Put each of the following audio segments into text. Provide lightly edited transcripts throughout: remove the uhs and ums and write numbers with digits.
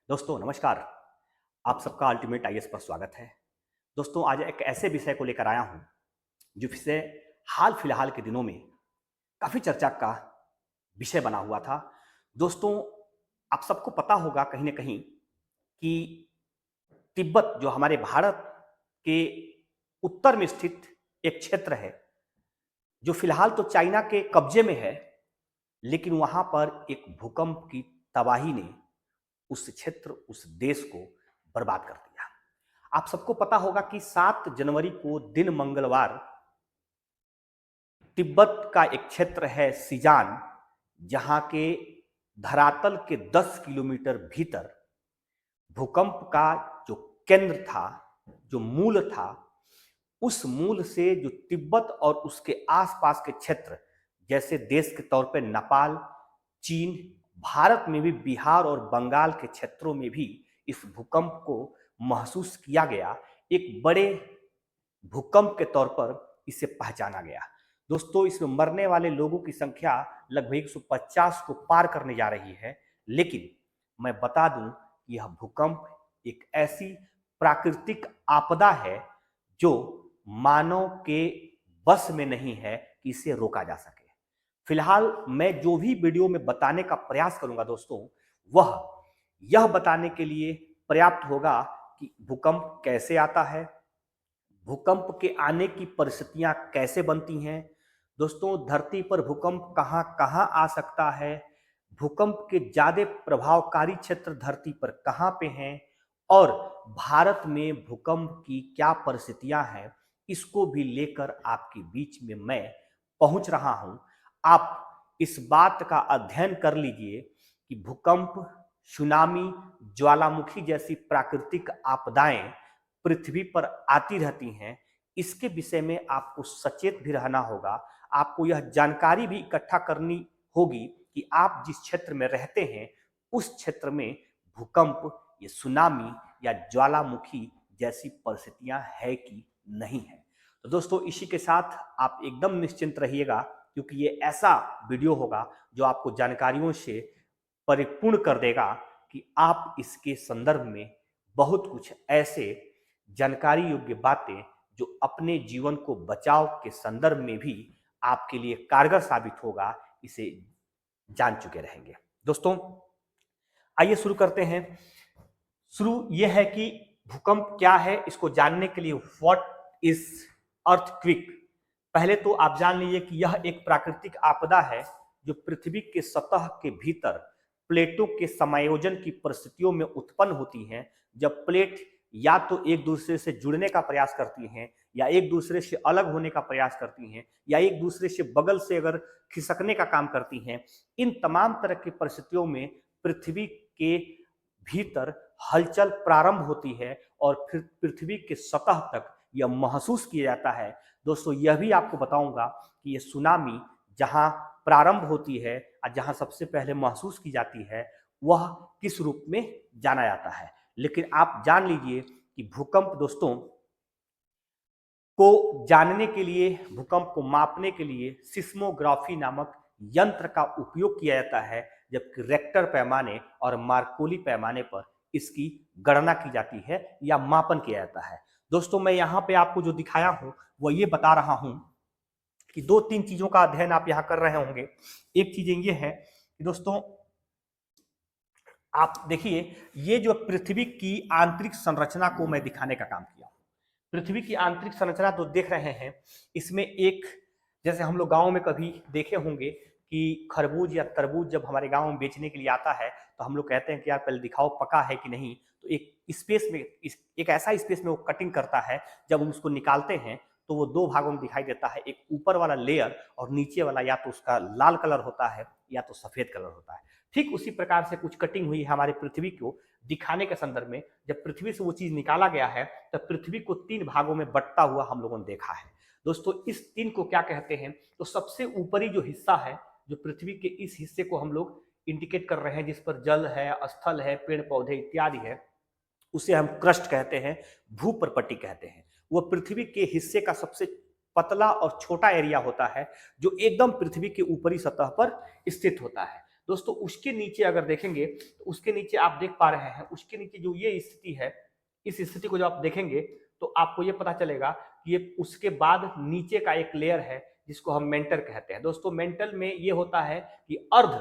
दोस्तों नमस्कार। आप सबका अल्टीमेट आईएएस पर स्वागत है। दोस्तों आज एक ऐसे विषय को लेकर आया हूं जो विषय हाल फिलहाल के दिनों में काफी चर्चा का विषय बना हुआ था। दोस्तों आप सबको पता होगा कहीं ना कहीं कि तिब्बत जो हमारे भारत के उत्तर में स्थित एक क्षेत्र है, जो फिलहाल तो चाइना के कब्जे में है, लेकिन वहां पर एक भूकंप की तबाही ने उस क्षेत्र, उस देश को बर्बाद कर दिया। आप सबको पता होगा कि 7 जनवरी को दिन मंगलवार तिब्बत का एक क्षेत्र है सिजान, जहां के धरातल के 10 किलोमीटर भीतर भूकंप का जो केंद्र था, जो मूल था, उस मूल से जो तिब्बत और उसके आसपास के क्षेत्र जैसे देश के तौर पे नेपाल, चीन, भारत में भी बिहार और बंगाल के क्षेत्रों में भी इस भूकंप को महसूस किया गया। एक बड़े भूकंप के तौर पर इसे पहचाना गया। दोस्तों इसमें मरने वाले लोगों की संख्या लगभग 150 को पार करने जा रही है, लेकिन मैं बता दूं कि यह भूकंप एक ऐसी प्राकृतिक आपदा है जो मानव के बस में नहीं है कि इसे रोका जा सके। फिलहाल मैं जो भी वीडियो में बताने का प्रयास करूंगा दोस्तों, वह यह बताने के लिए पर्याप्त होगा कि भूकंप कैसे आता है, भूकंप के आने की परिस्थितियां कैसे बनती हैं। दोस्तों धरती पर भूकंप कहां कहां आ सकता है, भूकंप के ज्यादा प्रभावकारी क्षेत्र धरती पर कहां पे हैं और भारत में भूकंप की क्या परिस्थितियां हैं, इसको भी लेकर आपके बीच में मैं पहुंच रहा हूं। आप इस बात का अध्ययन कर लीजिए कि भूकंप, सुनामी, ज्वालामुखी जैसी प्राकृतिक आपदाएं पृथ्वी पर आती रहती हैं। इसके विषय में आपको सचेत भी रहना होगा। आपको यह जानकारी भी इकट्ठा करनी होगी कि आप जिस क्षेत्र में रहते हैं उस क्षेत्र में भूकंप या सुनामी या ज्वालामुखी जैसी परिस्थितियां है कि नहीं है। तो दोस्तों इसी के साथ आप एकदम निश्चिंत रहिएगा, क्योंकि ये ऐसा वीडियो होगा जो आपको जानकारियों से परिपूर्ण कर देगा कि आप इसके संदर्भ में बहुत कुछ ऐसे जानकारी योग्य बातें जो अपने जीवन को बचाव के संदर्भ में भी आपके लिए कारगर साबित होगा, इसे जान चुके रहेंगे। दोस्तों आइए शुरू करते हैं। शुरू यह है कि भूकंप क्या है, इसको जानने के लिए व्हाट इज अर्थक्वेक। पहले तो आप जान लीजिए कि यह एक प्राकृतिक आपदा है जो पृथ्वी के सतह के भीतर प्लेटों के समायोजन की परिस्थितियों में उत्पन्न होती हैं। जब प्लेट या तो एक दूसरे से जुड़ने का प्रयास करती हैं, या एक दूसरे से अलग होने का प्रयास करती हैं, या एक दूसरे से बगल से अगर खिसकने का काम करती हैं, इन तमाम तरह की परिस्थितियों में पृथ्वी के भीतर हलचल प्रारंभ होती है और फिर पृथ्वी के सतह तक यह महसूस किया जाता है। दोस्तों यह भी आपको बताऊंगा कि यह सुनामी जहां प्रारंभ होती है और जहां सबसे पहले महसूस की जाती है, वह किस रूप में जाना जाता है। लेकिन आप जान लीजिए कि भूकंप दोस्तों को जानने के लिए, भूकंप को मापने के लिए सिस्मोग्राफी नामक यंत्र का उपयोग किया जाता है, जबकि रेक्टर पैमाने और मार्कोली पैमाने पर इसकी गणना की जाती है या मापन किया जाता है। दोस्तों मैं यहाँ पे आपको जो दिखाया हूँ वो ये बता रहा हूँ कि 2-3 चीजों का अध्ययन आप यहाँ कर रहे होंगे। एक चीज ये है कि दोस्तों आप देखिए, ये जो पृथ्वी की आंतरिक संरचना को मैं दिखाने का काम किया। पृथ्वी की आंतरिक संरचना तो देख रहे हैं, इसमें एक, जैसे हम लोग गांव में कभी देखे होंगे कि खरबूज या तरबूज जब हमारे गांव में बेचने के लिए आता है तो हम लोग कहते हैं कि यार पहले दिखाओ पका है कि नहीं। तो एक स्पेस में, एक ऐसा स्पेस में वो कटिंग करता है, जब हम उसको निकालते हैं तो वो 2 भागों में दिखाई देता है। एक ऊपर वाला लेयर और नीचे वाला या तो उसका लाल कलर होता है या तो सफेद कलर होता है। ठीक उसी प्रकार से कुछ कटिंग हुई है हमारे पृथ्वी को दिखाने के संदर्भ में। जब पृथ्वी से वो चीज निकाला गया है तब पृथ्वी को 3 भागों में बंटता हुआ हम लोगों ने देखा है। दोस्तों इस 3 को क्या कहते हैं, तो सबसे ऊपरी जो हिस्सा है, जो पृथ्वी के इस हिस्से को हम लोग इंडिकेट कर रहे हैं, जिस पर जल है, स्थल है, पेड़ पौधे इत्यादि है, उसे हम क्रस्ट कहते हैं, भूपर्पट्टी कहते हैं। वह पृथ्वी के हिस्से का सबसे पतला और छोटा एरिया होता है जो एकदम पृथ्वी के ऊपरी सतह पर स्थित होता है। दोस्तों उसके नीचे अगर देखेंगे तो उसके नीचे आप देख पा रहे हैं, उसके नीचे जो ये स्थिति है, इस स्थिति को जब आप देखेंगे तो आपको ये पता चलेगा कि ये उसके बाद नीचे का एक लेयर है जिसको हम मेंटल कहते हैं। दोस्तों मेंटल में ये होता है कि अर्ध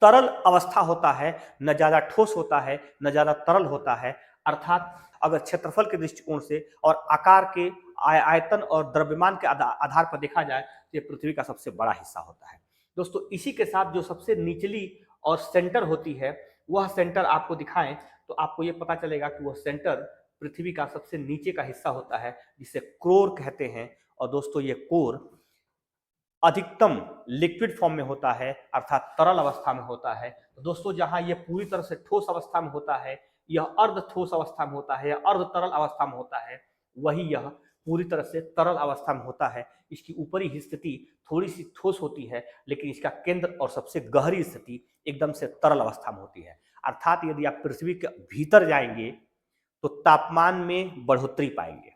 तरल अवस्था होता है, न ज्यादा ठोस होता है न ज्यादा तरल होता है। अर्थात अगर क्षेत्रफल के दृष्टिकोण से और आकार के आयतन और द्रव्यमान के आधार पर देखा जाए तो ये पृथ्वी का सबसे बड़ा हिस्सा होता है। दोस्तों इसी के साथ जो सबसे निचली और सेंटर होती है, वह सेंटर आपको दिखाएं तो आपको ये पता चलेगा कि वह सेंटर पृथ्वी का सबसे नीचे का हिस्सा होता है, जिसे कोर कहते हैं। और दोस्तों ये कोर अधिकतम लिक्विड फॉर्म में होता है, अर्थात तरल अवस्था में होता है। तो दोस्तों जहां यह पूरी तरह से ठोस अवस्था में होता है, यह अर्ध ठोस अवस्था में होता है या अर्ध तरल अवस्था में होता है, वही यह पूरी तरह से तरल अवस्था में होता है। इसकी ऊपरी स्थिति थोड़ी सी ठोस होती है, लेकिन इसका केंद्र और सबसे गहरी स्थिति एकदम से तरल अवस्था में होती है। अर्थात यदि आप पृथ्वी के भीतर जाएंगे तो तापमान में बढ़ोतरी पाएंगे,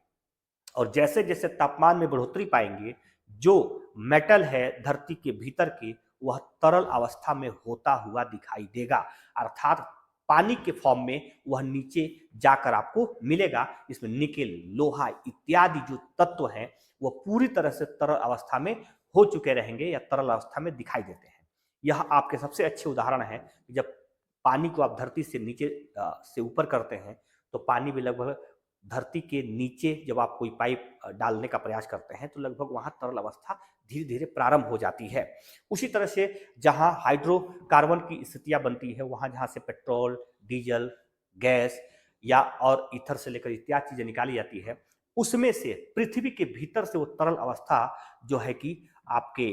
और जैसे जैसे तापमान में बढ़ोतरी पाएंगे, जो मेटल है धरती के भीतर के, वह तरल अवस्था में होता हुआ दिखाई देगा। अर्थात पानी के फॉर्म में वह नीचे जाकर आपको मिलेगा। इसमें निकेल, लोहा इत्यादि जो तत्व हैं वह पूरी तरह से तरल अवस्था में हो चुके रहेंगे या तरल अवस्था में दिखाई देते हैं। यह आपके सबसे अच्छे उदाहरण है। जब पानी को आप धरती से नीचे से ऊपर करते हैं तो पानी भी लगभग धरती के नीचे, जब आप कोई पाइप डालने का प्रयास करते हैं तो लगभग वहां तरल अवस्था धीरे धीरे प्रारंभ हो जाती है। उसी तरह से जहां हाइड्रोकार्बन की स्थितियां बनती है, वहां जहां से पेट्रोल, डीजल, गैस या और ईथर से लेकर इत्यादि चीजें निकाली जाती है, उसमें से पृथ्वी के भीतर से वो तरल अवस्था जो है कि आपके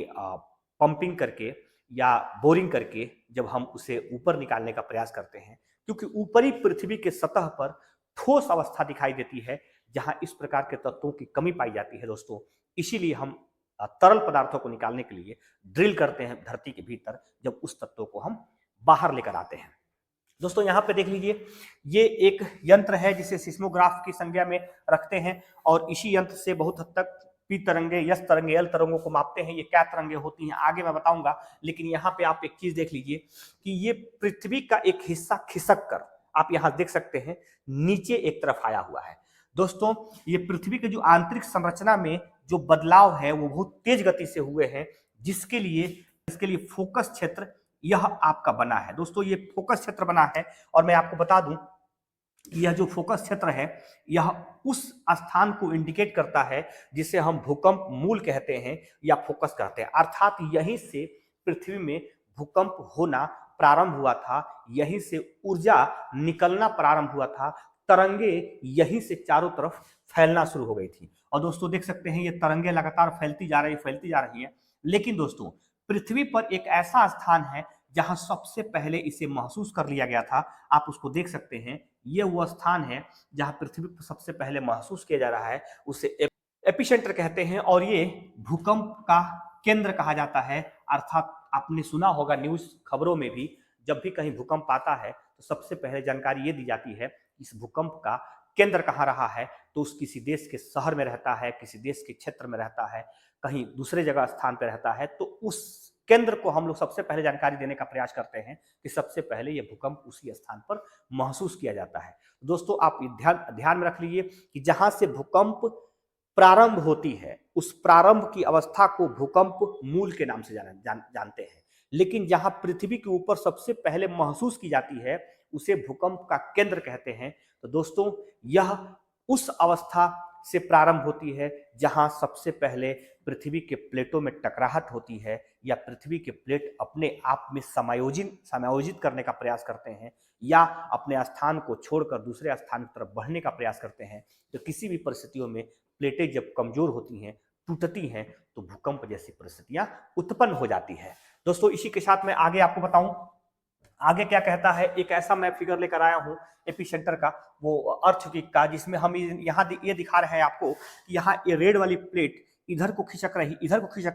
पंपिंग करके या बोरिंग करके जब हम उसे ऊपर निकालने का प्रयास करते हैं, क्योंकि ऊपरी पृथ्वी के सतह पर ठोस अवस्था दिखाई देती है जहां इस प्रकार के तत्वों की कमी पाई जाती है दोस्तों, इसीलिए हम तरल पदार्थों को निकालने के लिए ड्रिल करते हैं धरती के भीतर, जब उस तत्वों को हम बाहर लेकर आते हैं। दोस्तों यहाँ पे देख लीजिए, ये एक यंत्र है जिसे सिस्मोग्राफ की संज्ञा में रखते हैं, और इसी यंत्र से बहुत हद तक पी तरंगे, यस तरंगे, एल तरंगों को मापते हैं। ये क्या तरंगे होती हैं आगे मैं बताऊंगा, लेकिन यहाँ पे आप एक चीज देख लीजिए कि ये पृथ्वी का एक हिस्सा खिसक कर, आप यहाँ देख सकते हैं, नीचे एक तरफ आया हुआ है। दोस्तों ये पृथ्वी के जो आंतरिक संरचना में जो बदलाव है वो बहुत तेज गति से हुए हैं, जिसके लिए इसके लिए फोकस क्षेत्र यह आपका बना है। दोस्तों ये फोकस क्षेत्र बना है, और मैं आपको बता दूं कि यह जो फोकस क्षेत्र है यह उस स्थान को इंडिकेट करता है जिसे हम भूकंप मूल कहते हैं या फोकस कहते हैं। अर्थात यहीं से पृथ्वी में भूकंप होना प्रारंभ हुआ था, यहीं से ऊर्जा निकलना प्रारंभ हुआ था, तरंगे यहीं से चारों तरफ फैलना शुरू हो गई थी। और दोस्तों देख सकते हैं ये तरंगे लगातार फैलती जा रही है। लेकिन दोस्तों पृथ्वी पर एक ऐसा स्थान है जहां सबसे पहले इसे महसूस कर लिया गया था, आप उसको देख सकते हैं। ये वो स्थान है जहां पृथ्वी पर सबसे पहले महसूस किया जा रहा है, उसे एपिसेंटर कहते हैं, और ये भूकंप का केंद्र कहा जाता है। अर्थात आपने सुना होगा न्यूज खबरों में भी, जब भी कहीं भूकंप आता है तो सबसे पहले जानकारी ये दी जाती है इस भूकंप का केंद्र कहाँ रहा है। तो उस किसी देश के शहर में रहता है, किसी देश के क्षेत्र में रहता है, कहीं दूसरे जगह स्थान पर रहता है, तो उस केंद्र को हम लोग सबसे पहले जानकारी देने का प्रयास करते हैं कि सबसे पहले यह भूकंप उसी स्थान पर महसूस किया जाता है। दोस्तों आप ध्यान में रख लीजिए कि जहां से भूकंप प्रारंभ होती है उस प्रारंभ की अवस्था को भूकंप मूल के नाम से जानते हैं, लेकिन जहां पृथ्वी के ऊपर सबसे पहले महसूस की जाती है उसे भूकंप का केंद्र कहते हैं। तो दोस्तों यह उस अवस्था से प्रारंभ होती है जहां सबसे पहले पृथ्वी के प्लेटों में टकराहट होती है, या पृथ्वी के प्लेट अपने आप में समायोजित करने का प्रयास करते हैं, या अपने स्थान को छोड़कर दूसरे स्थान की तरफ बढ़ने का प्रयास करते हैं। तो किसी भी परिस्थितियों में प्लेटें जब कमजोर होती हैं, टूटती हैं, तो भूकंप जैसी परिस्थितियां उत्पन्न हो जाती है। दोस्तों इसी के साथ मैं आगे आपको बताऊं आगे क्या कहता है। एक ऐसा मैं फिगर लेकर आया हूं एपिसेंटर का, वो अर्थक्वेक का, जिसमें हम यहाँ ये दिखा रहे हैं आपको कि यहाँ ये रेड वाली प्लेट इधर को खिसक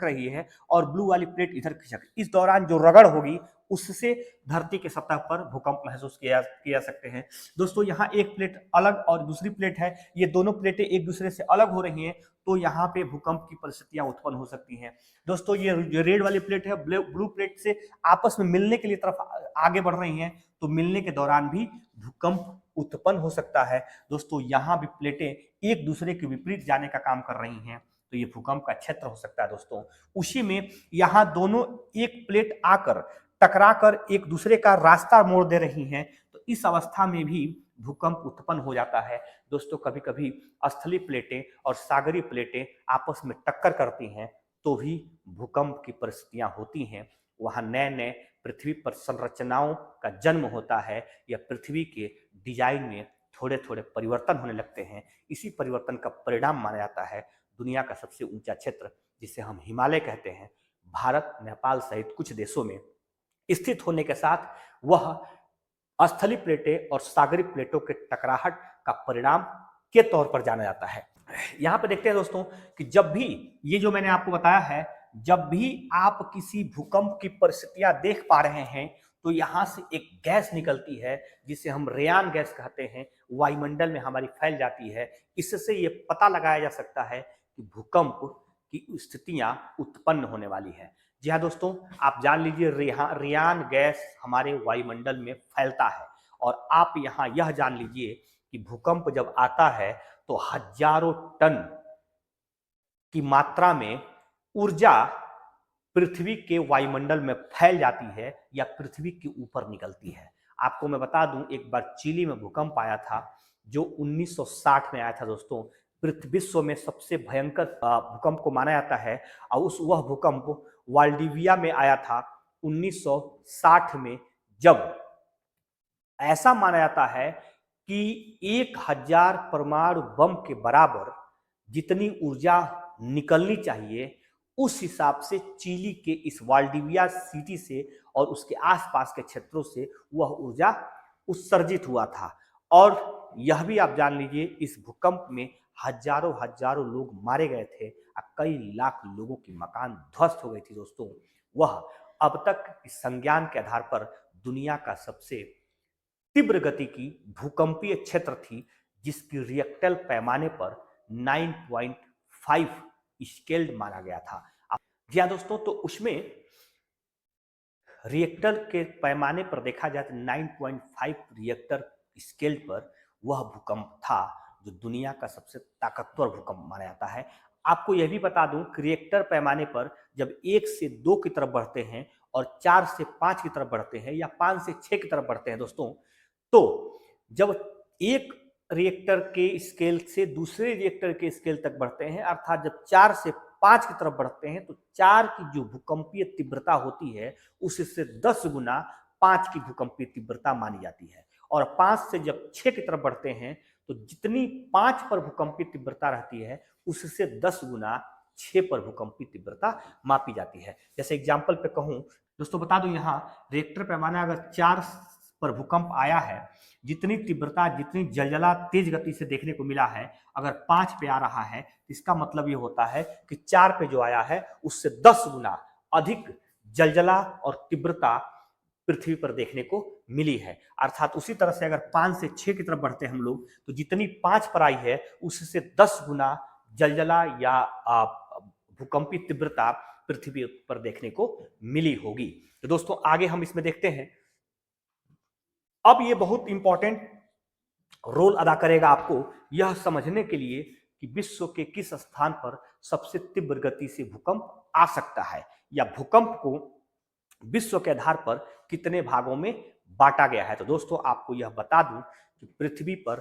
रही है और ब्लू वाली प्लेट इधर खिसक, इस दौरान जो रगड़ होगी उससे धरती के सतह पर भूकंप महसूस किया जा सकते हैं। दोस्तों यहाँ एक प्लेट अलग और दूसरी प्लेट है, ये दोनों प्लेटें एक दूसरे से अलग हो रही हैं, तो यहाँ पे भूकंप की परिस्थितियां उत्पन्न हो सकती हैं। दोस्तों ये जो रेड वाली प्लेट है ब्लू प्लेट से आपस में मिलने के लिए तरफ आगे बढ़ रही हैं, तो मिलने के दौरान भी भूकंप उत्पन्न हो सकता है। दोस्तों यहाँ भी प्लेटें एक दूसरे के विपरीत जाने का काम कर रही हैं, तो ये भूकंप का क्षेत्र हो सकता है। दोस्तों उसी में यहाँ दोनों एक प्लेट आकर टकराकर एक दूसरे का रास्ता मोड़ दे रही हैं, तो इस अवस्था में भी भूकंप उत्पन्न हो जाता है। दोस्तों कभी कभी स्थलीय प्लेटें और सागरीय प्लेटें आपस में टक्कर करती हैं, तो भी भूकंप की परिस्थितियां होती हैं। वहां नए नए पृथ्वी पर संरचनाओं का जन्म होता है, या पृथ्वी के डिजाइन में थोड़े थोड़े परिवर्तन होने लगते हैं। इसी परिवर्तन का परिणाम माना जाता है दुनिया का सबसे ऊंचा क्षेत्र, जिसे हम हिमालय कहते हैं, भारत नेपाल सहित कुछ देशों में स्थित होने के साथ वह स्थलीय प्लेटें और सागरीय प्लेटों के टकराहट का परिणाम के तौर पर जाना जाता है। यहां पर देखते हैं दोस्तों कि जब भी ये जो मैंने आपको बताया है, जब भी आप किसी भूकंप की परिस्थितियां देख पा रहे हैं, तो यहां से एक गैस निकलती है जिसे हम रेयान गैस कहते हैं, वायुमंडल में हमारी फैल जाती है। इससे ये पता लगाया जा सकता है कि भूकंप की स्थितियां उत्पन्न होने वाली है। जी हाँ दोस्तों, आप जान लीजिए रेयान गैस हमारे वायुमंडल में फैलता है, और आप यहाँ यह जान लीजिए कि भूकंप जब आता है तो हजारों टन की मात्रा में ऊर्जा पृथ्वी के वायुमंडल में फैल जाती है या पृथ्वी के ऊपर निकलती है। आपको मैं बता दूं, एक बार चिली में भूकंप आया था जो 1960 में आया था। दोस्तों विश्व में सबसे भयंकर भूकंप को माना जाता है, और वह भूकंप वाल्डिविया में आया था 1960 में, जब ऐसा माना जाता है कि 1000 परमाणु बम के बराबर जितनी ऊर्जा निकलनी चाहिए, उस हिसाब से चिली के इस वाल्डिविया सिटी से और उसके आसपास के क्षेत्रों से वह ऊर्जा उत्सर्जित हुआ था। और यह भी आप जान लीजिए, इस भूकंप में हजारों हजारों लोग मारे गए थे और कई लाख लोगों की मकान ध्वस्त हो गई थी। दोस्तों वह अब तक इस संज्ञान के आधार पर दुनिया का सबसे तीव्र गति की भूकंपीय क्षेत्र थी, जिसकी रिएक्टर पैमाने पर 9.5 स्केल्ड माना गया था। जी हाँ दोस्तों, तो उसमें रिएक्टर के पैमाने पर देखा जाए तो 9.5 रिएक्टर स्केल पर वह भूकंप था जो दुनिया का सबसे ताकतवर भूकंप माना जाता है। आपको यह भी बता दूं कि रिएक्टर पैमाने पर जब 1 से 2 की तरफ बढ़ते हैं और 4 से 5 की तरफ बढ़ते हैं या 5 से 6 की तरफ बढ़ते हैं दोस्तों, तो जब एक रिएक्टर के स्केल से दूसरे रिएक्टर के स्केल तक बढ़ते हैं, अर्थात जब 4 से 5 की तरफ बढ़ते हैं, तो 4 की जो भूकंपीय तीव्रता होती है उससे 10 गुना 5 की भूकंपीय तीव्रता मानी जाती है। और 5 से जब 6 की तरफ बढ़ते हैं, तो जितनी 5 पर भूकंपीय तीव्रता रहती है उससे 10 गुना 6 पर भूकंपीय तीव्रता मापी जाती है। जैसे एग्जाम्पल पे कहूं दोस्तों, बता दूं यहाँ रिएक्टर पैमाना अगर 4 पर भूकंप आया है, जितनी तीव्रता, जितनी जलजला तेज गति से देखने को मिला है, अगर 5 पे आ रहा है, इसका मतलब ये होता है कि 4 पे जो आया है उससे 10 गुना अधिक जलजला और तीव्रता पृथ्वी पर देखने को मिली है। अर्थात उसी तरह से अगर 5 से 6 की तरफ बढ़ते हैं हम लोग, तो जितनी 5 पर आई है उससे 10 गुना जलजला या भूकंपीय तीव्रता पृथ्वी पर देखने को मिली होगी। तो दोस्तों आगे हम इसमें देखते हैं। अब ये बहुत इंपॉर्टेंट रोल अदा करेगा आपको यह समझने के लिए कि विश्व के किस स्थान पर सबसे तीव्र गति से भूकंप आ सकता है, या भूकंप को विश्व के आधार पर कितने भागों में बांटा गया है। तो दोस्तों आपको यह बता दूं कि पृथ्वी पर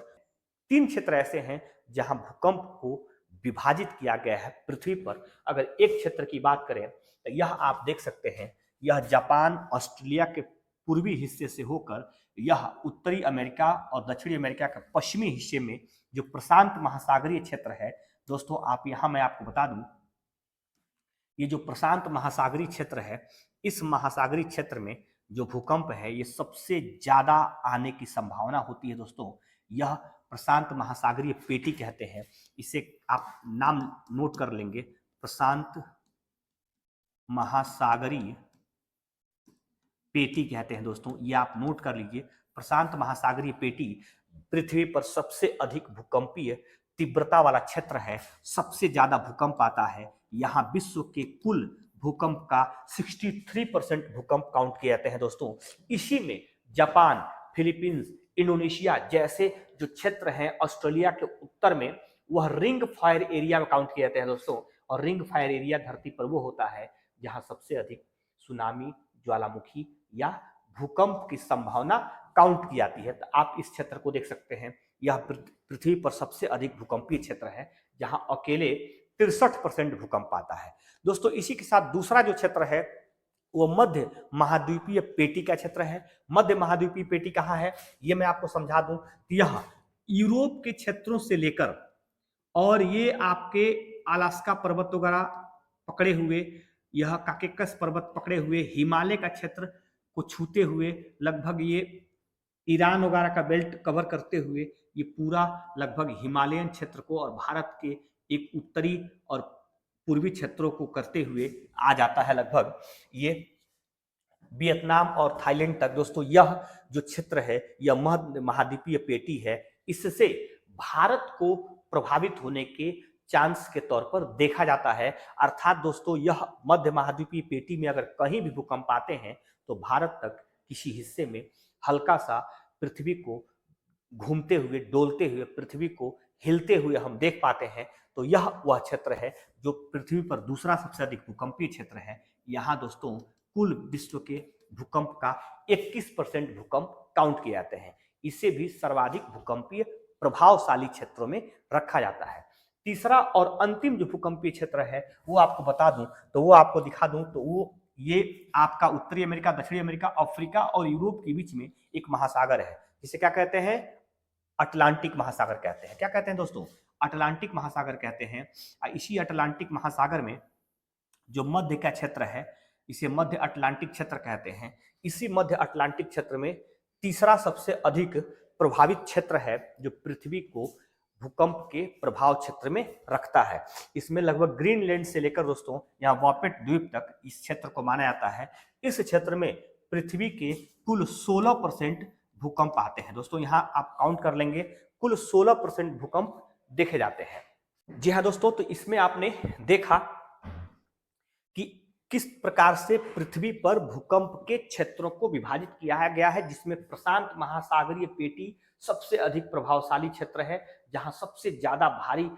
3 क्षेत्र ऐसे हैं जहां भूकंप को विभाजित किया गया है पृथ्वी पर। अगर एक क्षेत्र की बात करें तो यह आप देख सकते हैं, यह जापान ऑस्ट्रेलिया के पूर्वी हिस्से से होकर यह उत्तरी अमेरिका और दक्षिणी अमेरिका के पश्चिमी हिस्से में जो प्रशांत महासागरीय क्षेत्र है। दोस्तों आप यहां मैं आपको बता दूं, ये जो प्रशांत महासागरीय क्षेत्र है, इस महासागरीय क्षेत्र में जो भूकंप है ये सबसे ज्यादा आने की संभावना होती है। दोस्तों यह प्रशांत महासागरीय पेटी कहते हैं, इसे आप नाम नोट कर लेंगे, प्रशांत महासागरीय पेटी कहते हैं दोस्तों, ये आप नोट कर लीजिए। प्रशांत महासागरीय पेटी पृथ्वी पर सबसे अधिक भूकंपीय तीव्रता वाला क्षेत्र है, सबसे ज्यादा भूकंप आता है यहाँ। विश्व के कुल भूकंप का 63% भूकंप काउंट किए जाते हैं दोस्तों। इसी में जापान, फिलीपींस, इंडोनेशिया जैसे जो क्षेत्र हैं ऑस्ट्रेलिया के उत्तर में, वह रिंग फायर एरिया में काउंट किए जाते हैं दोस्तों। और रिंग फायर एरिया धरती पर वो होता है जहां सबसे अधिक सुनामी, ज्वालामुखी या भूकंप की संभावना काउंट की जाती है। तो आप इस क्षेत्र को देख सकते हैं, यह पृथ्वी पर सबसे अधिक भूकंपीय क्षेत्र है जहां अकेले 63% भूकंप आता है दोस्तों। इसी के साथ दूसरा जो क्षेत्र है वो मध्य महाद्वीपीय पेटी का क्षेत्र है। मध्य महाद्वीपीय पेटी कहाँ है, ये मैं आपको समझा दूं। यह यूरोप के क्षेत्रों से लेकर और ये आपके अलास्का पर्वत वगैरह पकड़े हुए, यह काकेकस पर्वत पकड़े हुए, हिमालय का क्षेत्र को छूते हुए, लगभग ये ईरान वगैरह का बेल्ट कवर करते हुए, ये पूरा लगभग हिमालयन क्षेत्र को और भारत के एक उत्तरी और पूर्वी क्षेत्रों को करते हुए आ जाता है लगभग ये वियतनाम और थाईलैंड तक। दोस्तों यह जो क्षेत्र है यह मध्य महाद्वीपीय पेटी है। इससे भारत को प्रभावित होने के चांस के तौर पर देखा जाता है। अर्थात दोस्तों यह मध्य महाद्वीपीय पेटी में अगर कहीं भी भूकंप आते हैं तो भारत तक किसी हिस्से में हल्का सा पृथ्वी को घूमते हुए, डोलते हुए, पृथ्वी को हिलते हुए हम देख पाते हैं। तो यह वह क्षेत्र है जो पृथ्वी पर दूसरा सबसे अधिक भूकंपीय क्षेत्र है। यहाँ दोस्तों कुल विश्व के भूकंप का 21% भूकंप काउंट किए जाते हैं। इसे भी सर्वाधिक भूकंपीय प्रभावशाली क्षेत्रों में रखा जाता है। तीसरा और अंतिम जो भूकंपीय क्षेत्र है वो आपको बता दूं, तो वो आपको दिखा दूं, तो वो ये आपका उत्तरी अमेरिका, दक्षिणी अमेरिका, अफ्रीका और यूरोप के बीच में एक महासागर है जिसे क्या कहते हैं, अटलांटिक महासागर कहते हैं। क्या कहते हैं दोस्तों, अटलांटिक महासागर कहते हैं। इसी अटलांटिक महासागर में जो मध्य का क्षेत्र है इसे मध्य अटलांटिक क्षेत्र कहते हैं। इसी मध्य अटलांटिक क्षेत्र में तीसरा सबसे अधिक प्रभावित क्षेत्र है जो पृथ्वी को भूकंप के प्रभाव क्षेत्र में रखता है। इसमें लगभग ग्रीनलैंड से लेकर दोस्तों यहाँ वापेट द्वीप तक इस क्षेत्र को माना जाता है। इस क्षेत्र में पृथ्वी के कुल 16% भूकंप आते हैं दोस्तों। यहाँ आप काउंट कर लेंगे, कुल 16% भूकंप देखे जाते हैं। जी हाँ दोस्तों, तो इसमें आपने देखा कि किस प्रकार से पृथ्वी पर भूकंप के क्षेत्रों को विभाजित किया गया है, जिसमें प्रशांत महासागरीय पेटी सबसे अधिक प्रभावशाली क्षेत्र है जहां सबसे ज्यादा भारी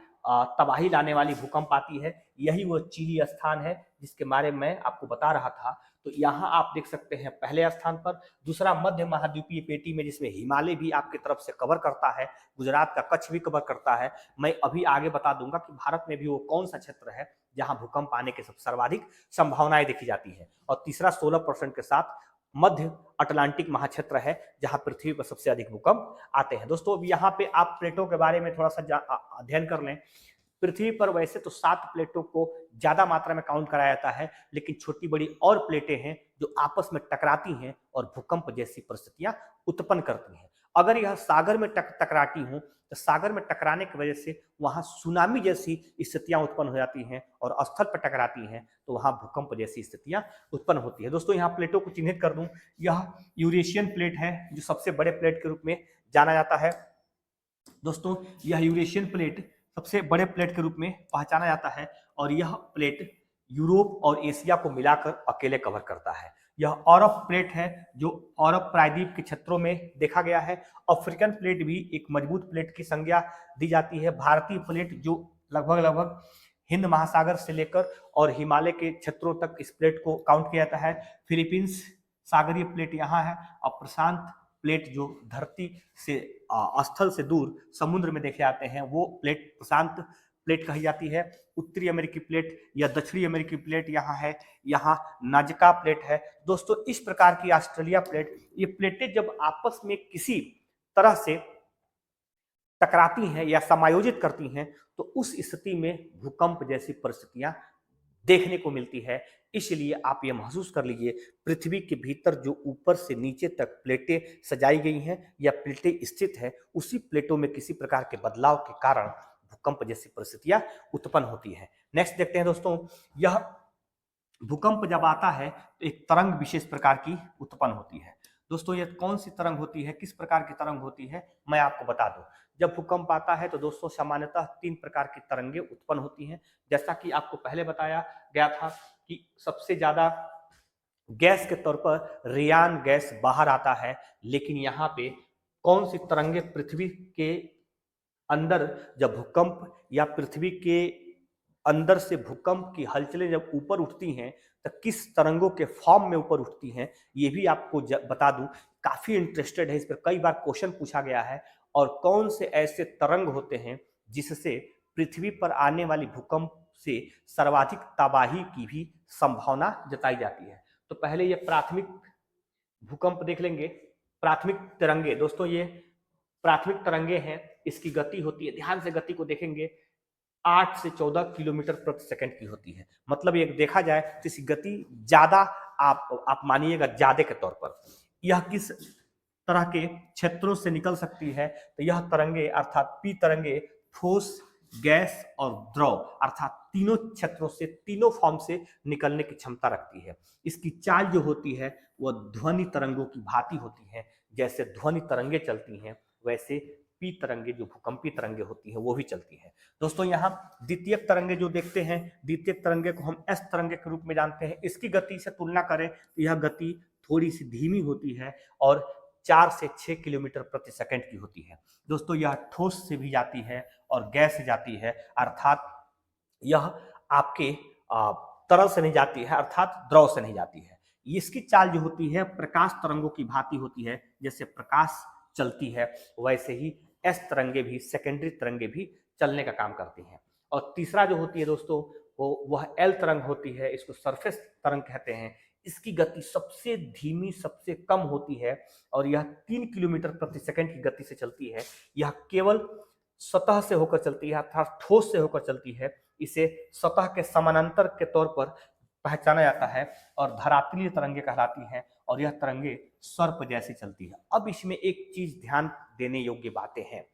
तबाही लाने वाली भूकंप आती है। यही वो चिली स्थान है जिसके बारे में मैं आपको बता रहा था। तो यहाँ आप देख सकते हैं पहले स्थान पर। दूसरा मध्य महाद्वीपीय पेटी में जिसमें हिमालय भी आपकी तरफ से कवर करता है, गुजरात का कच्छ भी कवर करता है। मैं अभी आगे बता दूंगा कि भारत में भी वो कौन सा क्षेत्र है जहां भूकंप आने के सर्वाधिक संभावनाएं देखी जाती है। और तीसरा 16% के साथ मध्य अटलांटिक महाक्षेत्र है जहां पृथ्वी पर सबसे अधिक भूकंप आते हैं। दोस्तों अब यहाँ पे आप प्लेटों के बारे में थोड़ा सा अध्ययन कर लें। पृथ्वी पर वैसे तो 7 प्लेटों को ज्यादा मात्रा में काउंट कराया जाता है, लेकिन छोटी बड़ी और प्लेटें हैं जो आपस में टकराती हैं और भूकंप जैसी परिस्थितियां उत्पन्न करती हैं। अगर यह सागर में टकराती हूं तो सागर में टकराने की वजह से वहां सुनामी जैसी स्थितियां उत्पन्न हो जाती हैं, और स्थल पर टकराती हैं तो वहां भूकंप जैसी स्थितियां उत्पन्न होती है। दोस्तों यहाँ प्लेटों को चिन्हित कर दूं, यह यूरेशियन प्लेट है जो सबसे बड़े प्लेट के रूप में जाना जाता है। दोस्तों यह यूरेशियन प्लेट सबसे बड़े प्लेट के रूप में पहचाना जाता है, और यह प्लेट यूरोप और एशिया को मिलाकर अकेले कवर करता है। यह औरफ प्लेट है जो औरफ प्रायद्वीप के क्षेत्रों में देखा गया है। अफ्रीकन प्लेट भी एक मजबूत प्लेट की संज्ञा दी जाती है। भारतीय प्लेट जो लगभग हिंद महासागर से लेकर और हिमालय के क्षेत्रों तक इस प्लेट को काउंट किया जाता है। फिलीपींस सागरीय प्लेट यहाँ है, और प्रशांत प्लेट जो धरती से स्थल से दूर समुद्र में देखे जाते हैं वो प्लेट प्रशांत प्लेट कही जाती है। उत्तरी अमेरिकी प्लेट या दक्षिणी अमेरिकी प्लेट यहाँ है, यहाँ नाजका प्लेट है। दोस्तों इस प्रकार की ऑस्ट्रेलिया प्लेट, ये प्लेटें जब आपस में किसी तरह से टकराती हैं या समायोजित करती हैं तो उस स्थिति में भूकंप जैसी परिस्थितियां देखने को मिलती है। इसलिए आप ये महसूस कर लीजिए, पृथ्वी के भीतर जो ऊपर से नीचे तक प्लेटें सजाई गई हैं या प्लेटें स्थित है, उसी प्लेटों में किसी प्रकार के बदलाव के कारण भूकंप जैसी परिस्थितियां उत्पन्न होती है। नेक्स्ट देखते हैं दोस्तों, यह भूकंप जब आता है तो एक तरंग विशेष प्रकार की उत्पन्न होती है। दोस्तों ये कौन सी तरंग होती है, किस प्रकार की तरंग होती है, मैं आपको बता दूं। जब भूकंप आता है तो दोस्तों सामान्यतः 3 प्रकार की तरंगे उत्पन्न होती हैं। जैसा कि आपको पहले बताया गया था कि सबसे ज्यादा गैस के तौर पर रेयान गैस बाहर आता है, लेकिन यहाँ पे कौन सी तरंगे पृथ्वी के अंदर जब भूकंप या पृथ्वी के अंदर से भूकंप की हलचलें जब ऊपर उठती हैं तो किस तरंगों के फॉर्म में ऊपर उठती हैं, ये भी आपको बता दूं। काफी इंटरेस्टेड है इस पर, कई बार क्वेश्चन पूछा गया है। और कौन से ऐसे तरंग होते हैं जिससे पृथ्वी पर आने वाली भूकंप से सर्वाधिक तबाही की भी संभावना जताई जाती है। तो पहले ये प्राथमिक भूकंप देख लेंगे। प्राथमिक तरंगे दोस्तों, ये प्राथमिक तरंगे हैं, इसकी गति होती है, ध्यान से गति को देखेंगे, 8 से 14 किलोमीटर प्रति सेकंड की होती है। मतलब ये देखा जाए तो इसकी गति ज्यादा, आप मानिएगा ज्यादा के तौर पर। यह किस तरह के क्षेत्रों से निकल सकती है, तो यह तरंगे अर्थात पी तरंगे ठोस, गैस और द्रव अर्थात तीनों क्षेत्रों से, तीनों फॉर्म से निकलने की क्षमता रखती है। इसकी चाल जो होती है वह ध्वनि तरंगों की भांति होती है। जैसे ध्वनि तरंगे चलती हैं वैसे पी तरंगे जो भूकंपी तरंगे होती हैं वो भी चलती हैं। दोस्तों यहाँ द्वितीयक तरंगे जो देखते हैं, द्वितीयक तरंगे को हम एस तरंगे के रूप में जानते हैं। इसकी गति से तुलना करें तो यह गति थोड़ी सी धीमी होती है और 4 से 6 किलोमीटर प्रति सेकंड की होती है। दोस्तों यह ठोस से भी जाती है और गैस से जाती है, अर्थात यह आपके तरल से नहीं जाती है, अर्थात द्रव से नहीं जाती है। इसकी चाल जो होती है प्रकाश तरंगों की भांति होती है। जैसे प्रकाश चलती है वैसे ही एस तरंगे भी, सेकेंडरी तरंगे भी चलने का काम करती हैं। और तीसरा जो होती है दोस्तों वह एल तरंग होती है, इसको सरफेस तरंग कहते हैं। इसकी गति सबसे धीमी, सबसे कम होती है और यह 3 किलोमीटर प्रति सेकंड की गति से चलती है। यह केवल सतह से होकर चलती है, अर्थात ठोस से होकर चलती है। इसे सतह के समानांतर के तौर पर पहचाना जाता है और धरातलीय तरंगे कहलाती हैं और यह तरंगे सर्प जैसी चलती है। अब इसमें एक चीज ध्यान देने योग्य बातें हैं।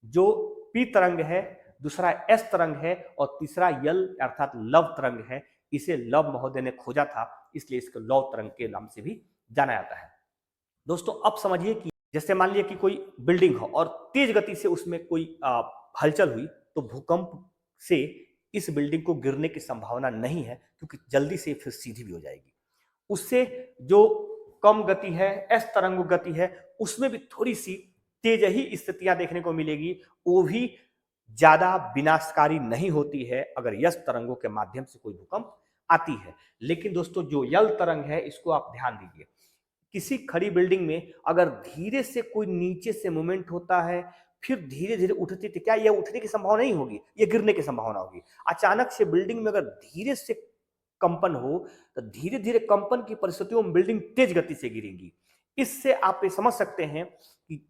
जो पी तरंग है, दूसरा एस तरंग है और तीसरा यल अर्थात लव तरंग है। इसे लव महोदय ने खोजा था, इसलिए इसको लव तरंग के नाम से भी जाना जाता है। दोस्तों अब समझिए कि जैसे मान लिया कि कोई बिल्डिंग हो और तेज गति से उसमें कोई हलचल हुई, तो भूकंप से इस बिल्डिंग को गिरने की संभावना नहीं है, क्योंकि जल्दी से फिर सीधी भी हो जाएगी। उससे जो कम गति है, एस तरंग गति है, उसमें भी थोड़ी सी तेज ही स्थितियां देखने को मिलेगी। वो भी ज्यादा विनाशकारी नहीं होती है अगर यस तरंगों के माध्यम से कोई भूकंप आती है। लेकिन दोस्तों जो यल तरंग है इसको आप ध्यान दीजिए। किसी खड़ी बिल्डिंग में अगर धीरे से कोई नीचे से मूवमेंट होता है, फिर धीरे धीरे उठती, तो क्या यह उठने की संभावना नहीं होगी, यह गिरने की संभावना होगी। अचानक से बिल्डिंग में अगर धीरे से कंपन हो तो धीरे धीरे कंपन की परिस्थितियों में बिल्डिंग तेज गति से गिरेगी। इससे आप ये समझ सकते हैं कि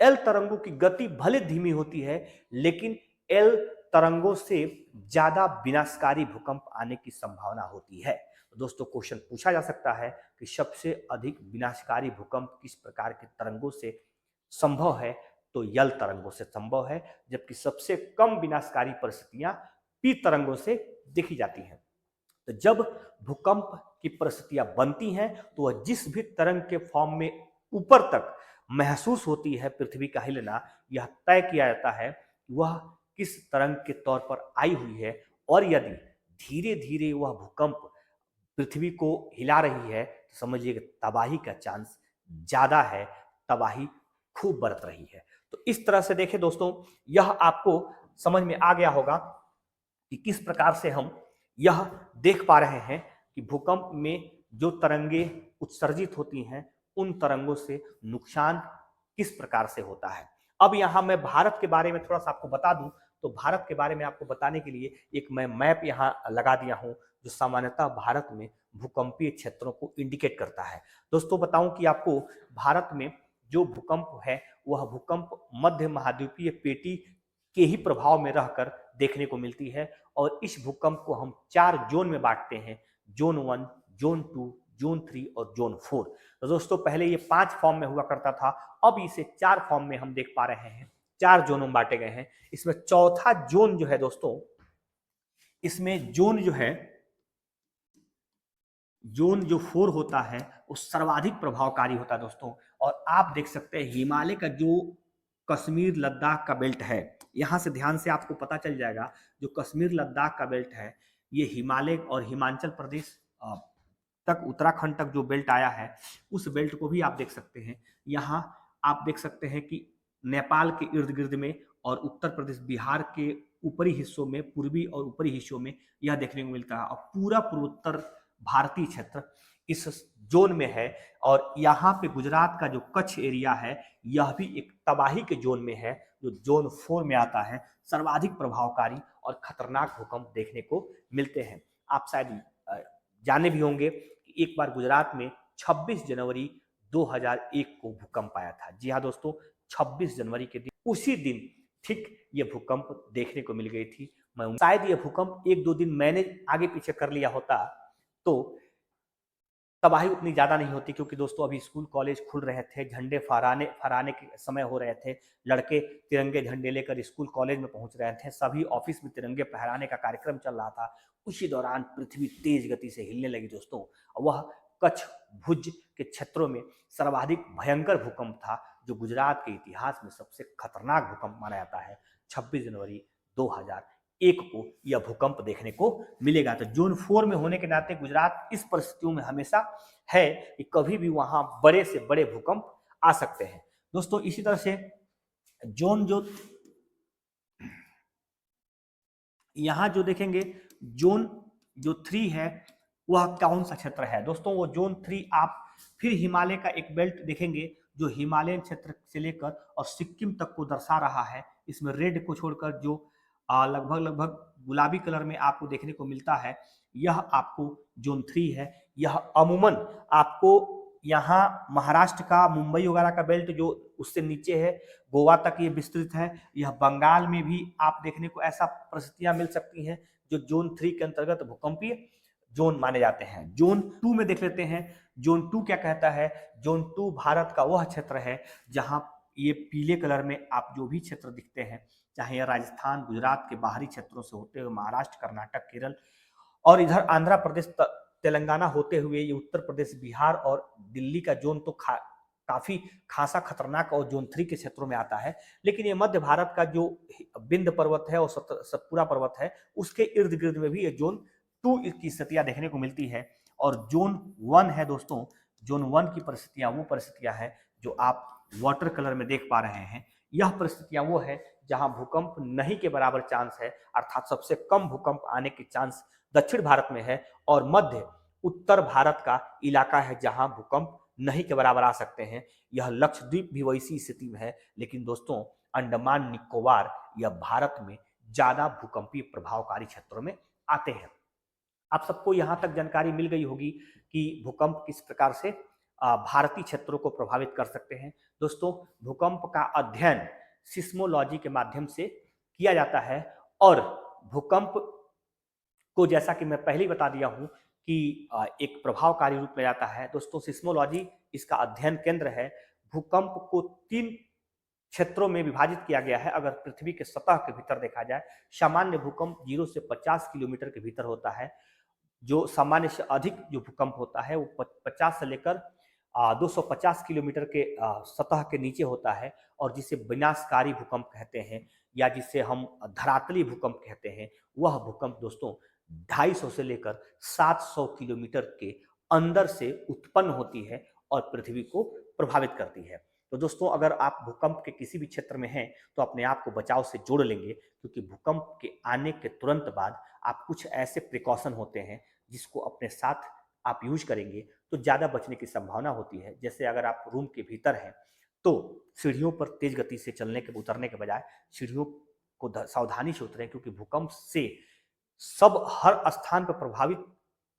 एल तरंगों की गति भले धीमी होती है, लेकिन एल तरंगों से ज्यादा विनाशकारी भूकंप आने की संभावना होती है। दोस्तों क्वेश्चन पूछा जा सकता है कि सबसे अधिक विनाशकारी भूकंप किस प्रकार के तरंगों से संभव है, तो यल तरंगों से संभव है, जबकि सबसे कम विनाशकारी परिस्थितियां पी तरंगों से देखी जाती हैं। तो जब भूकंप की परिस्थितियां बनती हैं तो वह जिस भी तरंग के फॉर्म में ऊपर तक महसूस होती है पृथ्वी का हिलना, यह तय किया जाता है वह किस तरंग के तौर पर आई हुई है। और यदि धीरे धीरे वह भूकंप पृथ्वी को हिला रही है तो समझिए कि तबाही का चांस ज्यादा है, तबाही खूब बरत रही है। तो इस तरह से देखें दोस्तों, यह आपको समझ में आ गया होगा कि किस प्रकार से हम यह देख पा रहे हैं कि भूकंप में जो तरंगे उत्सर्जित होती हैं उन तरंगों से नुकसान किस प्रकार से होता है। अब यहां मैं भारत के बारे में थोड़ा सा आपको बता दूं, तो भारत के बारे में आपको बताने के लिए एक मैं मैप यहां लगा दिया हूं जो सामान्यतः भारत में भूकंपीय क्षेत्रों को इंडिकेट करता है। दोस्तों बताऊं कि आपको भारत में जो भूकंप है वह भूकंप मध्य महाद्वीपीय पेटी के ही प्रभाव में रहकर देखने को मिलती है। और इस भूकंप को हम 4 जोन में बांटते हैं, जोन 1, जोन 2, जोन 3 और जोन 4। तो दोस्तों पहले ये 5 फॉर्म में हुआ करता था, अब इसे 4 फॉर्म में हम देख पा रहे हैं, 4 जोनों में बांटे गए हैं। इसमें चौथा जोन जो है दोस्तों, इसमें जोन जो है जोन जो 4 होता है वो सर्वाधिक प्रभावकारी होता है दोस्तों। और आप देख सकते हैं हिमालय का जो कश्मीर लद्दाख का बेल्ट है, यहाँ से ध्यान से आपको पता चल जाएगा, जो कश्मीर लद्दाख का बेल्ट है ये हिमालय और हिमाचल प्रदेश तक, उत्तराखंड तक जो बेल्ट आया है उस बेल्ट को भी आप देख सकते हैं। यहाँ आप देख सकते हैं कि नेपाल के इर्द गिर्द में और उत्तर प्रदेश बिहार के ऊपरी हिस्सों में, पूर्वी और ऊपरी हिस्सों में यह देखने को मिलता है। और पूरा पूर्वोत्तर भारतीय क्षेत्र इस जोन में है। और यहाँ पे गुजरात का जो कच्छ एरिया है यह भी एक तबाही के जोन में है, जो जोन 4 में आता है। सर्वाधिक प्रभावकारी और खतरनाक भूकंप देखने को मिलते हैं। आप शायद जाने भी होंगे कि एक बार गुजरात में 26 जनवरी 2001 को भूकंप आया था। जी हाँ दोस्तों, 26 जनवरी के दिन, उसी दिन ठीक ये भूकंप देखने को मिल गई थी। मैं शायद ये भूकंप 1-2 दिन मैंने आगे पीछे कर लिया होता तो तबाही उतनी ज़्यादा नहीं होती, क्योंकि दोस्तों अभी स्कूल कॉलेज खुल रहे थे, झंडे फहराने के समय हो रहे थे, लड़के तिरंगे झंडे लेकर स्कूल कॉलेज में पहुंच रहे थे, सभी ऑफिस में तिरंगे फहराने का कार्यक्रम चल रहा था। उसी दौरान पृथ्वी तेज गति से हिलने लगी दोस्तों। वह कच्छ भुज के क्षेत्रों में सर्वाधिक भयंकर भूकंप था, जो गुजरात के इतिहास में सबसे खतरनाक भूकंप माना जाता है। 26 जनवरी 2001 को यह भूकंप देखने को मिलेगा। तो जोन 4 में होने के नाते गुजरात इस परिस्थितियों में हमेशा है कि कभी भी वहां बड़े से बड़े भूकंप आ सकते हैं दोस्तों। इसी तरह से जोन जो यहां जो देखेंगे, जोन जो 3 है वह कौन सा क्षेत्र है दोस्तों? वो जोन 3 आप फिर हिमालय का एक बेल्ट देखेंगे जो हिमालयन क्षेत्र से लेकर और सिक्किम तक को दर्शा रहा है। इसमें रेड को छोड़कर जो लगभग लगभग गुलाबी कलर में आपको देखने को मिलता है, यह आपको जोन 3 है। यह अमूमन आपको यहाँ महाराष्ट्र का, मुंबई वगैरह का बेल्ट जो उससे नीचे है, गोवा तक ये विस्तृत है। यह बंगाल में भी आप देखने को ऐसा परिस्थितियां मिल सकती हैं जो जोन 3 के अंतर्गत भूकंपीय जोन माने जाते हैं। जोन 2 में देख लेते हैं, जोन 2 क्या कहता है? जोन 2 भारत का वह क्षेत्र है जहां ये पीले कलर में आप जो भी क्षेत्र दिखते हैं, चाहे यह राजस्थान, गुजरात के बाहरी क्षेत्रों से होते हुए महाराष्ट्र, कर्नाटक, केरल और इधर आंध्र प्रदेश, तेलंगाना होते हुए ये उत्तर प्रदेश, बिहार और दिल्ली का जोन तो काफी खासा खतरनाक और जोन 3 के क्षेत्रों में आता है। लेकिन ये मध्य भारत का जो विंध्य पर्वत है और सतपुड़ा पर्वत है, उसके इर्द गिर्द में भी ये जोन 2 की स्थितियां देखने को मिलती है। और जोन 1 है दोस्तों, जोन 1 की परिस्थितियां वो परिस्थितियां हैं जो आप वाटर कलर में देख पा रहे हैं। यह परिस्थितियां वो है जहां भूकंप नहीं के बराबर चांस है, अर्थात सबसे कम भूकंप आने के चांस दक्षिण भारत में है, और मध्य उत्तर भारत का इलाका है जहां भूकंप नहीं के बराबर आ सकते हैं। यह लक्षद्वीप भी वैसी स्थिति में है। लेकिन दोस्तों अंडमान निकोबार यह भारत में ज्यादा भूकंपीय प्रभावकारी क्षेत्रों में आते हैं। आप सबको यहां तक जानकारी मिल गई होगी कि भूकंप किस प्रकार से भारतीय क्षेत्रों को प्रभावित कर सकते हैं। दोस्तों भूकंप का अध्ययन सिस्मोलॉजी के माध्यम से किया जाता है, और भूकंप को, जैसा कि मैं पहले ही बता दिया हूं कि एक प्रभावकारी रूप में जाता है। दोस्तों सिस्मोलॉजी इसका अध्ययन केंद्र है। भूकंप को 3 क्षेत्रों में विभाजित किया गया है। अगर पृथ्वी के सतह के भीतर देखा जाए, सामान्य भूकंप 0 से 50 किलोमीटर के भीतर होता है। जो सामान्य से अधिक जो भूकंप होता है वो 50 से लेकर 250 किलोमीटर के सतह के नीचे होता है, और जिसे विनाशकारी भूकंप कहते हैं या जिसे हम धरातली भूकंप कहते हैं, वह भूकंप दोस्तों 250 से लेकर 700 किलोमीटर के अंदर से उत्पन्न होती है और पृथ्वी को प्रभावित करती है। तो दोस्तों अगर आप भूकंप के किसी भी क्षेत्र में हैं तो अपने आप को बचाव से जोड़ लेंगे, क्योंकि भूकंप के आने के तुरंत बाद आप कुछ ऐसे प्रिकॉशन होते हैं जिसको अपने साथ आप यूज करेंगे तो ज़्यादा बचने की संभावना होती है। जैसे अगर आप रूम के भीतर हैं तो सीढ़ियों पर तेज गति से उतरने के बजाय सीढ़ियों को सावधानी से उतरें, क्योंकि भूकंप से सब हर स्थान पर प्रभावित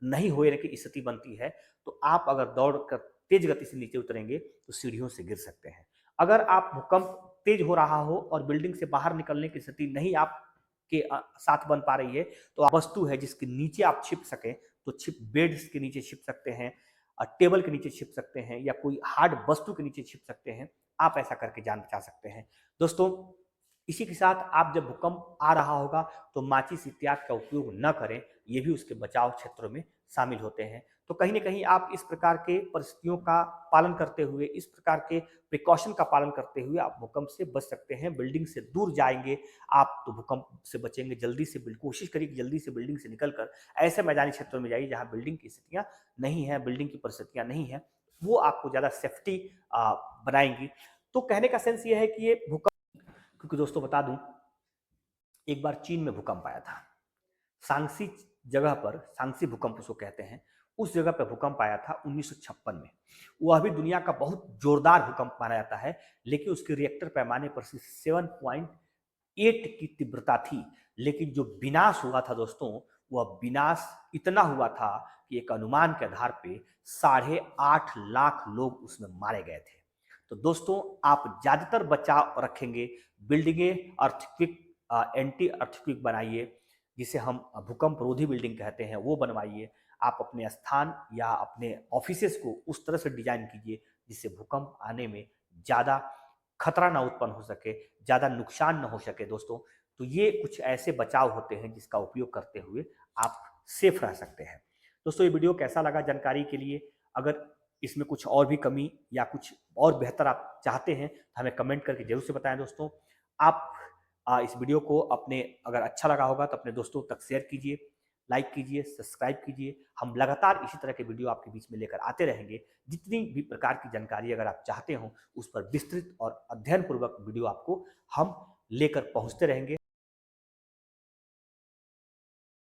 नहीं होने की स्थिति बनती है। तो आप अगर दौड़ कर तेज गति से नीचे उतरेंगे तो सीढ़ियों से गिर सकते हैं। अगर आप भूकंप तेज हो रहा हो और बिल्डिंग से बाहर निकलने की स्थिति नहीं आपके साथ बन पा रही है, तो आप वस्तु है जिसके नीचे आप छिप सकें तो बेड के नीचे छिप सकते हैं, टेबल के नीचे छिप सकते हैं, या कोई हार्ड वस्तु के नीचे छिप सकते हैं। आप ऐसा करके जान बचा सकते हैं। दोस्तों इसी के साथ आप जब भूकंप आ रहा होगा तो माचिस इत्यादि का उपयोग न करें, ये भी उसके बचाव क्षेत्रों में शामिल होते हैं। तो तो कहीं ना कहीं आप इस प्रकार के परिस्थितियों का पालन करते हुए, इस प्रकार के प्रिकॉशन का पालन करते हुए आप भूकंप से बच सकते हैं। बिल्डिंग से दूर जाएंगे आप तो भूकंप से बचेंगे। जल्दी से कोशिश करिए कि जल्दी से बिल्डिंग से निकलकर ऐसे मैदानी क्षेत्रों में जाइए जहां बिल्डिंग की स्थितियां नहीं है, बिल्डिंग की परिस्थितियां नहीं है, वो आपको ज्यादा सेफ्टी बनाएंगी। तो कहने का सेंस ये है कि ये भूकंप, क्योंकि दोस्तों बता दूं, एक बार चीन में भूकंप आया था। सांगसी जगह पर, सांगसी भूकंप उसको कहते हैं, उस जगह पर भूकंप आया था 1956 में। वह भी दुनिया का बहुत जोरदार भूकंप माना जाता है, लेकिन उसके रिएक्टर पैमाने पर सिर्फ 7.8 की तीव्रता थी। लेकिन जो विनाश हुआ था दोस्तों, वह विनाश इतना हुआ था कि एक अनुमान के आधार पे 8.5 लाख लोग उसमें मारे गए थे। तो दोस्तों आप ज्यादातर बचाव रखेंगे, बिल्डिंगें अर्थक्विक, एंटी अर्थक्विक बनाइए, जिसे हम भूकंप रोधी बिल्डिंग कहते हैं, वो बनवाइए। आप अपने स्थान या अपने ऑफिसेस को उस तरह से डिजाइन कीजिए जिससे भूकंप आने में ज़्यादा खतरा ना उत्पन्न हो सके, ज़्यादा नुकसान ना हो सके दोस्तों। तो ये कुछ ऐसे बचाव होते हैं जिसका उपयोग करते हुए आप सेफ रह सकते हैं। दोस्तों ये वीडियो कैसा लगा जानकारी के लिए, अगर इसमें कुछ और भी कमी या कुछ और बेहतर आप चाहते हैं तो हमें कमेंट करके जरूर से बताएं दोस्तों। आप इस वीडियो को अपने, अगर अच्छा लगा होगा तो अपने दोस्तों तक शेयर कीजिए, लाइक कीजिए, सब्सक्राइब कीजिए। हम लगातार इसी तरह के वीडियो आपके बीच में लेकर आते रहेंगे। जितनी भी प्रकार की जानकारी अगर आप चाहते हो उस पर विस्तृत और अध्ययन पूर्वक वीडियो आपको हम लेकर पहुंचते रहेंगे।